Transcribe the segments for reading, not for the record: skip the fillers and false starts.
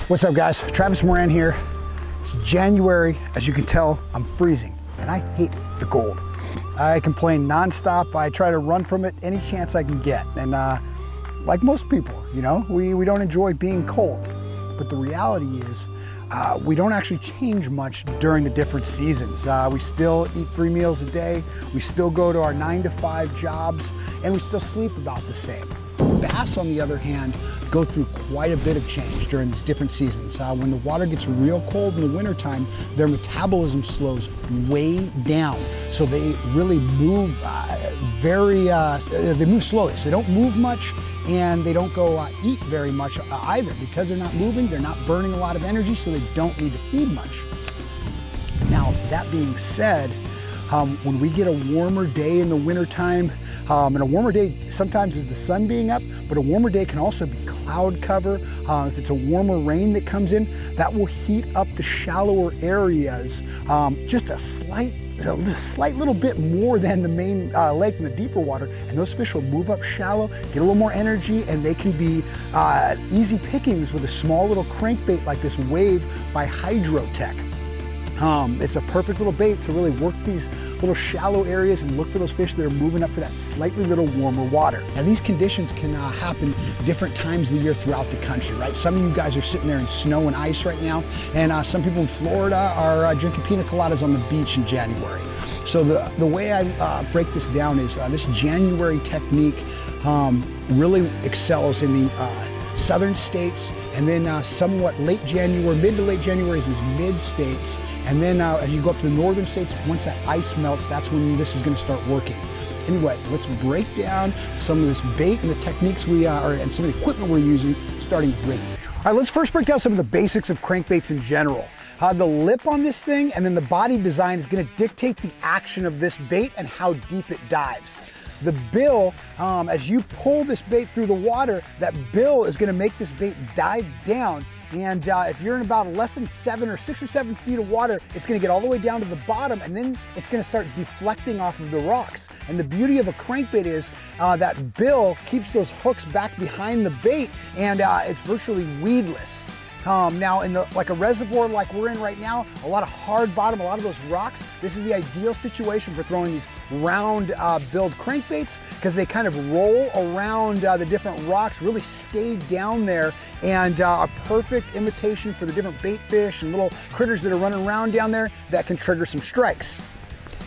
What's up guys, Travis Moran here. It's January, as you can tell, I'm freezing and I hate the cold. I complain nonstop, I try to run from it any chance I can get. And like most people, you know, we don't enjoy being cold. But the reality is, we don't actually change much during the different seasons. We still eat 3 meals a day, we still go to our 9 to 5 jobs, and we still sleep about the same. Bass, on the other hand, go through quite a bit of change during these different seasons. When the water gets real cold in the wintertime, their metabolism slows way down. So they really move they move slowly. So they don't move much and they don't go eat very much either. Because they're not moving, they're not burning a lot of energy, so they don't need to feed much. Now, that being said, when we get a warmer day in the wintertime, and a warmer day sometimes is the sun being up, but a warmer day can also be cloud cover. If it's a warmer rain that comes in, that will heat up the shallower areas just a slight little bit more than the main lake and the deeper water, and those fish will move up shallow, get a little more energy, and they can be easy pickings with a small little crankbait like this Wave by Hydrotech. It's a perfect little bait to really work these little shallow areas and look for those fish that are moving up for that slightly little warmer water. Now these conditions can happen different times of the year throughout the country, right? Some of you guys are sitting there in snow and ice right now, and some people in Florida are drinking pina coladas on the beach in January. So the way I break this down is this January technique really excels in the southern states, and then somewhat late January, mid to late January is these mid states, and then as you go up to the northern states, once that ice melts, that's when this is going to start working. Anyway, let's break down some of this bait and the techniques and some of the equipment we're using, starting with rigging. All right, let's first break down some of the basics of crankbaits in general. The lip on this thing and then the body design is going to dictate the action of this bait and how deep it dives. The bill, as you pull this bait through the water, that bill is going to make this bait dive down. And if you're in about less than 6 or 7 feet of water, it's going to get all the way down to the bottom, and then it's going to start deflecting off of the rocks. And the beauty of a crankbait is that bill keeps those hooks back behind the bait, and it's virtually weedless. Now in like a reservoir like we're in right now, a lot of hard bottom, a lot of those rocks, this is the ideal situation for throwing these round billed crankbaits, because they kind of roll around the different rocks, really stay down there, and a perfect imitation for the different bait fish and little critters that are running around down there that can trigger some strikes.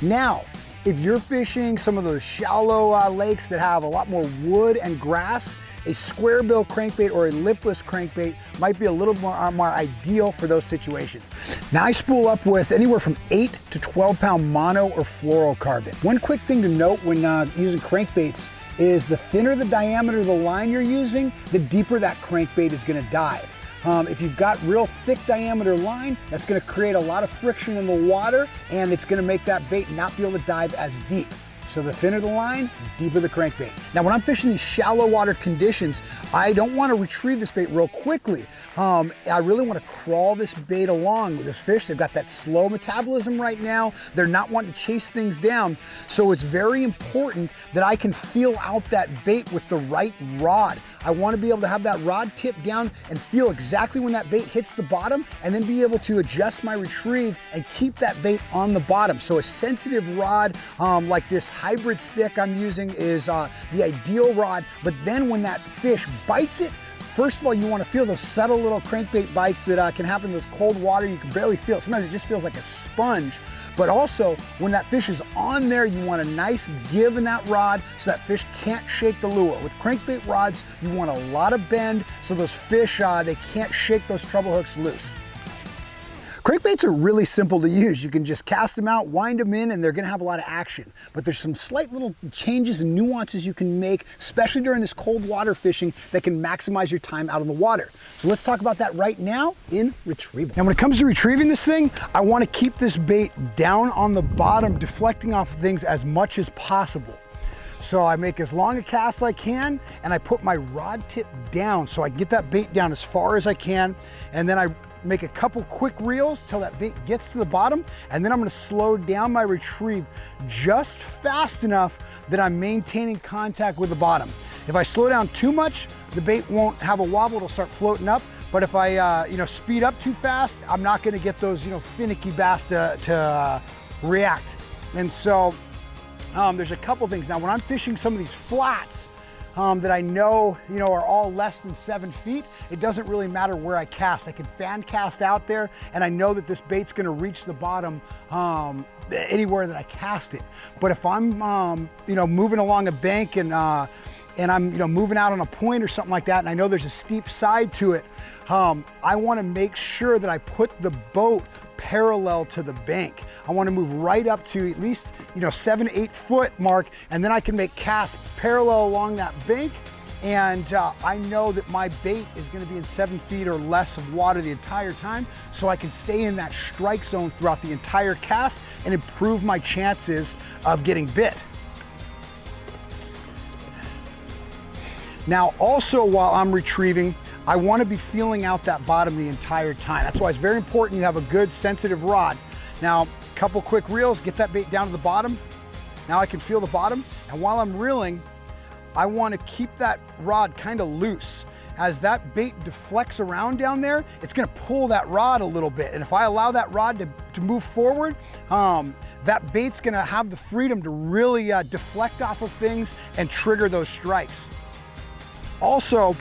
Now, if you're fishing some of those shallow lakes that have a lot more wood and grass, a square bill crankbait or a lipless crankbait might be a little more ideal for those situations. Now I spool up with anywhere from 8 to 12 pound mono or fluorocarbon. One quick thing to note when using crankbaits is the thinner the diameter of the line you're using, the deeper that crankbait is going to dive. If you've got real thick diameter line, that's going to create a lot of friction in the water, and it's going to make that bait not be able to dive as deep. So the thinner the line, the deeper the crankbait. Now when I'm fishing these shallow water conditions, I don't want to retrieve this bait real quickly. I really want to crawl this bait along with this fish. They've got that slow metabolism right now. They're not wanting to chase things down. So it's very important that I can feel out that bait with the right rod. I want to be able to have that rod tip down and feel exactly when that bait hits the bottom, and then be able to adjust my retrieve and keep that bait on the bottom. So a sensitive rod like this hybrid stick I'm using is the ideal rod, but then when that fish bites it, first of all, you want to feel those subtle little crankbait bites that can happen in this cold water. You can barely feel it. Sometimes it just feels like a sponge. But also, when that fish is on there, you want a nice give in that rod so that fish can't shake the lure. With crankbait rods, you want a lot of bend so those fish, they can't shake those treble hooks loose. Crankbaits are really simple to use. You can just cast them out, wind them in, and they're gonna have a lot of action. But there's some slight little changes and nuances you can make, especially during this cold water fishing, that can maximize your time out on the water. So let's talk about that right now in retrieval. Now when it comes to retrieving this thing, I wanna keep this bait down on the bottom, deflecting off of things as much as possible. So I make as long a cast as I can, and I put my rod tip down so I can get that bait down as far as I can, and then I make a couple quick reels till that bait gets to the bottom, and then I'm gonna slow down my retrieve just fast enough that I'm maintaining contact with the bottom. If I slow down too much, the bait won't have a wobble, it'll start floating up. But if I, speed up too fast, I'm not gonna get those, finicky bass to react. And so there's a couple things. Now, when I'm fishing some of these flats that I know, are all less than 7 feet, it doesn't really matter where I cast. I can fan cast out there, and I know that this bait's gonna reach the bottom anywhere that I cast it. But if I'm, moving along a bank and I'm, moving out on a point or something like that, and I know there's a steep side to it, I wanna make sure that I put the boat parallel to the bank. I want to move right up to at least 7 to 8 foot mark, and then I can make casts parallel along that bank, and I know that my bait is going to be in 7 feet or less of water the entire time, so I can stay in that strike zone throughout the entire cast and improve my chances of getting bit. Now, also while I'm retrieving, I want to be feeling out that bottom the entire time. That's why it's very important you have a good sensitive rod. Now, a couple quick reels, get that bait down to the bottom. Now I can feel the bottom, and while I'm reeling, I want to keep that rod kind of loose. As that bait deflects around down there, it's going to pull that rod a little bit. And if I allow that rod to move forward, that bait's going to have the freedom to really deflect off of things and trigger those strikes. Also,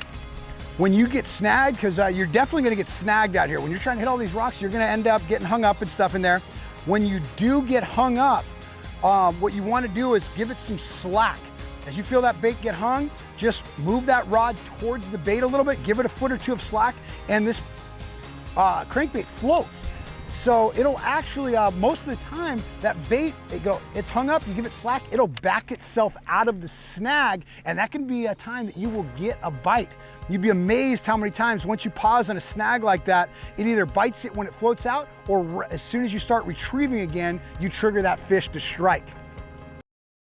when you get snagged, because you're definitely gonna get snagged out here. When you're trying to hit all these rocks, you're gonna end up getting hung up and stuff in there. When you do get hung up, what you wanna do is give it some slack. As you feel that bait get hung, just move that rod towards the bait a little bit, give it a foot or two of slack, and this crankbait floats. So it'll actually, most of the time, that bait, it's hung up, you give it slack, it'll back itself out of the snag, and that can be a time that you will get a bite. You'd be amazed how many times once you pause on a snag like that, it either bites it when it floats out, or as soon as you start retrieving again, you trigger that fish to strike.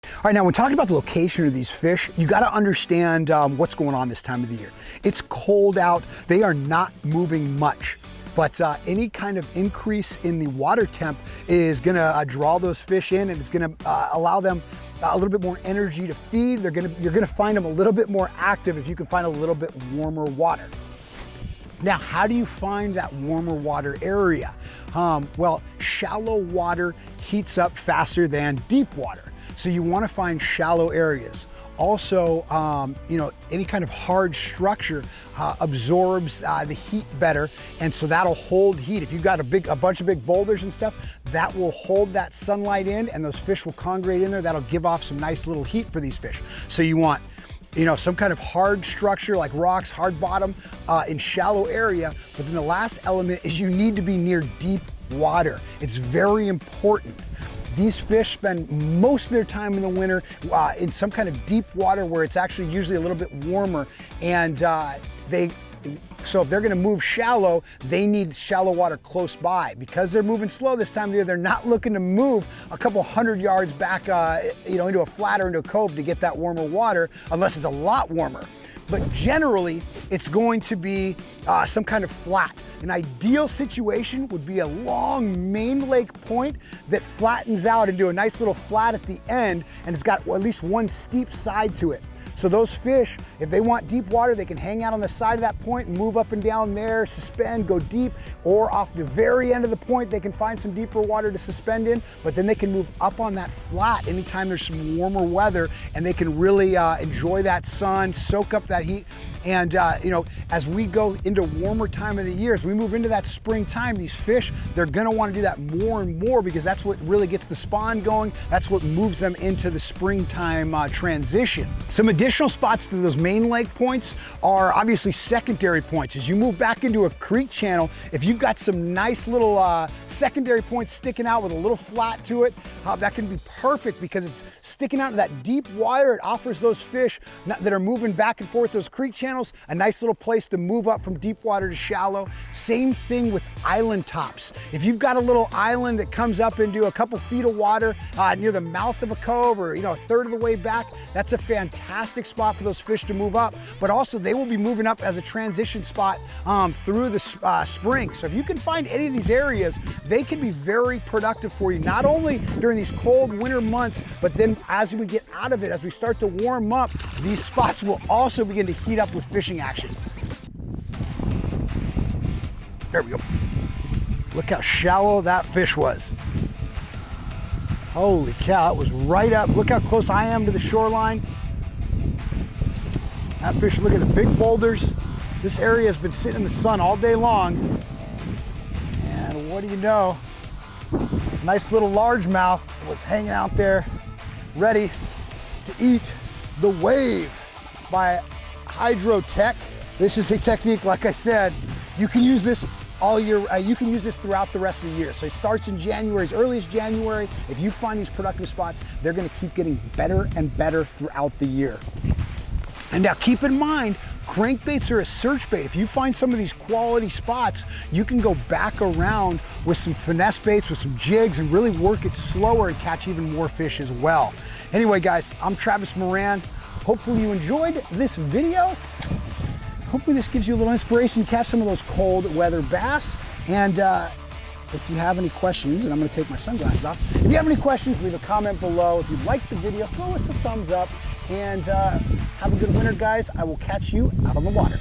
All right, now when talking about the location of these fish, you gotta understand what's going on this time of the year. It's cold out, they are not moving much. But any kind of increase in the water temp is gonna draw those fish in, and it's gonna allow them a little bit more energy to feed. You're gonna find them a little bit more active if you can find a little bit warmer water. Now, how do you find that warmer water area? Well, shallow water heats up faster than deep water. So you wanna find shallow areas. Also, any kind of hard structure absorbs the heat better, and so that'll hold heat. If you've got a bunch of big boulders and stuff, that will hold that sunlight in, and those fish will congregate in there. That'll give off some nice little heat for these fish. So you want, some kind of hard structure like rocks, hard bottom in shallow area. But then the last element is you need to be near deep water. It's very important. These fish spend most of their time in the winter in some kind of deep water where it's actually usually a little bit warmer, and so if they're gonna move shallow, they need shallow water close by. Because they're moving slow this time of year, they're not looking to move a couple 100 yards back into a flat or into a cove to get that warmer water, unless it's a lot warmer. But generally, it's going to be some kind of flat. An ideal situation would be a long main lake point that flattens out into a nice little flat at the end, and it's got at least one steep side to it. So those fish, if they want deep water, they can hang out on the side of that point and move up and down there, suspend, go deep, or off the very end of the point, they can find some deeper water to suspend in, but then they can move up on that flat anytime there's some warmer weather, and they can really enjoy that sun, soak up that heat. And as we go into warmer time of the year, as we move into that springtime, these fish, they're gonna wanna do that more and more, because that's what really gets the spawn going. That's what moves them into the springtime transition. Some additional spots to those main lake points are obviously secondary points. As you move back into a creek channel, if you've got some nice little secondary points sticking out with a little flat to it, that can be perfect because it's sticking out to that deep water. It offers those fish that are moving back and forth those creek channels a nice little place to move up from deep water to shallow. Same thing with island tops. If you've got a little island that comes up into a couple feet of water near the mouth of a cove, or a third of the way back, that's a fantastic spot for those fish to move up. But also they will be moving up as a transition spot through the spring. So if you can find any of these areas, they can be very productive for you, not only during these cold winter months, but then as we get out of it, as we start to warm up, these spots will also begin to heat up with fishing action. There we go. Look how shallow that fish was. Holy cow, that was right up. Look how close I am to the shoreline. That fish, look at the big boulders. This area has been sitting in the sun all day long. And what do you know? Nice little largemouth was hanging out there, ready to eat the wave by Hydrotech. This is a technique, like I said, you can use this all year, you can use this throughout the rest of the year. So it starts in January, as early as January. If you find these productive spots, they're gonna keep getting better and better throughout the year. And now keep in mind, crankbaits are a search bait. If you find some of these quality spots, you can go back around with some finesse baits, with some jigs, and really work it slower and catch even more fish as well. Anyway, guys, I'm Travis Moran. Hopefully you enjoyed this video. Hopefully this gives you a little inspiration to catch some of those cold weather bass. And if you have any questions, and I'm gonna take my sunglasses off. If you have any questions, leave a comment below. If you liked the video, throw us a thumbs up. And have a good winter, guys. I will catch you out on the water.